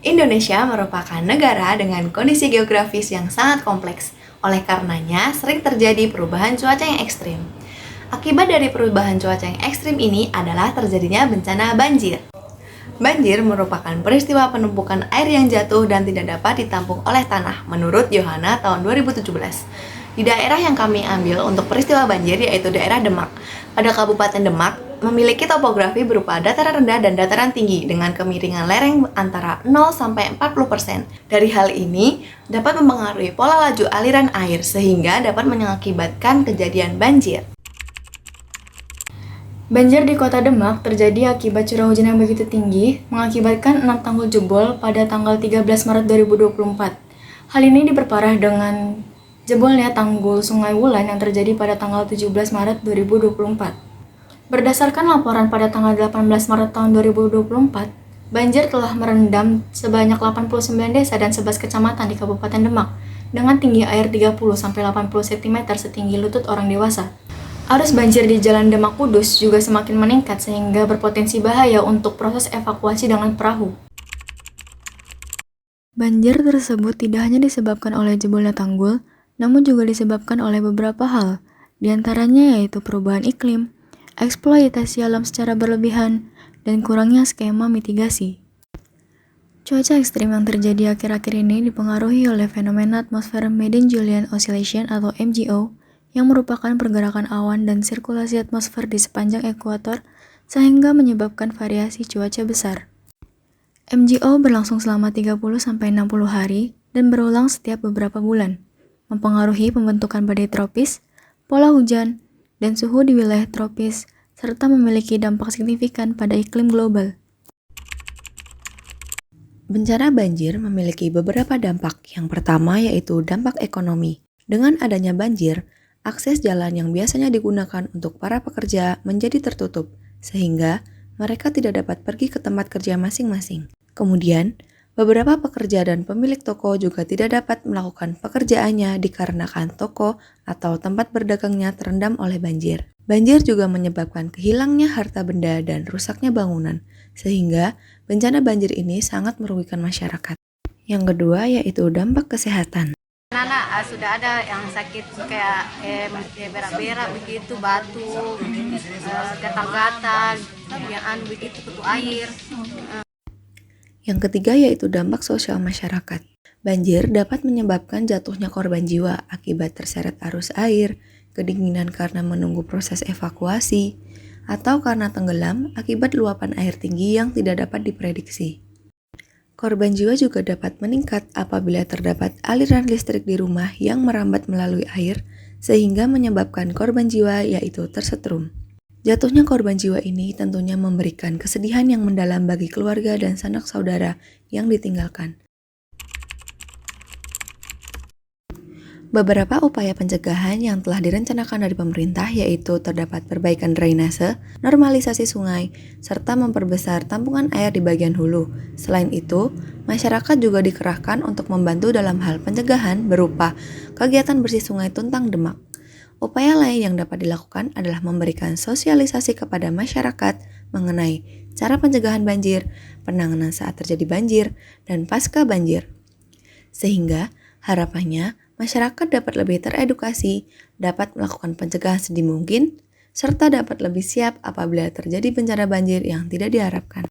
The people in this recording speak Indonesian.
Indonesia merupakan negara dengan kondisi geografis yang sangat kompleks. Oleh karenanya, sering terjadi perubahan cuaca yang ekstrim. Akibat dari perubahan cuaca yang ekstrim ini adalah terjadinya bencana banjir. Banjir merupakan peristiwa penumpukan air yang jatuh dan tidak dapat ditampung oleh tanah, menurut Yohana tahun 2017. Di daerah yang kami ambil untuk peristiwa banjir yaitu daerah Demak. Pada Kabupaten Demak, memiliki topografi berupa dataran rendah dan dataran tinggi dengan kemiringan lereng antara 0 sampai 40%. Dari hal ini dapat mempengaruhi pola laju aliran air sehingga dapat mengakibatkan kejadian banjir. Banjir di kota Demak terjadi akibat curah hujan yang begitu tinggi, mengakibatkan 6 tanggul jebol pada tanggal 13 Maret 2024. Hal ini diperparah dengan jebolnya tanggul Sungai Wulan yang terjadi pada tanggal 17 Maret 2024. Berdasarkan laporan pada tanggal 18 Maret tahun 2024, banjir telah merendam sebanyak 89 desa dan 11 kecamatan di Kabupaten Demak dengan tinggi air 30-80 cm setinggi lutut orang dewasa. Arus banjir di Jalan Demak Kudus juga semakin meningkat sehingga berpotensi bahaya untuk proses evakuasi dengan perahu. Banjir tersebut tidak hanya disebabkan oleh jebolnya tanggul, namun juga disebabkan oleh beberapa hal, diantaranya yaitu perubahan iklim, eksploitasi alam secara berlebihan, dan kurangnya skema mitigasi. Cuaca ekstrim yang terjadi akhir-akhir ini dipengaruhi oleh fenomena atmosfer Madden-Julian Oscillation atau MJO, yang merupakan pergerakan awan dan sirkulasi atmosfer di sepanjang ekuator sehingga menyebabkan variasi cuaca besar. MJO berlangsung selama 30-60 hari dan berulang setiap beberapa bulan, mempengaruhi pembentukan badai tropis, pola hujan, dan suhu di wilayah tropis, serta memiliki dampak signifikan pada iklim global. Bencana banjir memiliki beberapa dampak. Yang pertama yaitu dampak ekonomi. Dengan adanya banjir, akses jalan yang biasanya digunakan untuk para pekerja menjadi tertutup, sehingga mereka tidak dapat pergi ke tempat kerja masing-masing. Kemudian, beberapa pekerja dan pemilik toko juga tidak dapat melakukan pekerjaannya dikarenakan toko atau tempat berdagangnya terendam oleh banjir. Banjir juga menyebabkan kehilangnya harta benda dan rusaknya bangunan, sehingga bencana banjir ini sangat merugikan masyarakat. Yang kedua yaitu dampak kesehatan. Anak-anak sudah ada yang sakit kayak berak-berak begitu, batuk, gatal-gatal, yang begitu kutu air. Yang ketiga yaitu dampak sosial masyarakat. Banjir dapat menyebabkan jatuhnya korban jiwa akibat terseret arus air, kedinginan karena menunggu proses evakuasi, atau karena tenggelam akibat luapan air tinggi yang tidak dapat diprediksi. Korban jiwa juga dapat meningkat apabila terdapat aliran listrik di rumah yang merambat melalui air sehingga menyebabkan korban jiwa yaitu tersetrum. Jatuhnya korban jiwa ini tentunya memberikan kesedihan yang mendalam bagi keluarga dan sanak saudara yang ditinggalkan. Beberapa upaya pencegahan yang telah direncanakan dari pemerintah yaitu terdapat perbaikan drainase, normalisasi sungai, serta memperbesar tampungan air di bagian hulu. Selain itu, masyarakat juga dikerahkan untuk membantu dalam hal pencegahan berupa kegiatan bersih sungai Tuntang Demak. Upaya lain yang dapat dilakukan adalah memberikan sosialisasi kepada masyarakat mengenai cara pencegahan banjir, penanganan saat terjadi banjir, dan pasca banjir. Sehingga harapannya masyarakat dapat lebih teredukasi, dapat melakukan pencegahan sedini mungkin, serta dapat lebih siap apabila terjadi bencana banjir yang tidak diharapkan.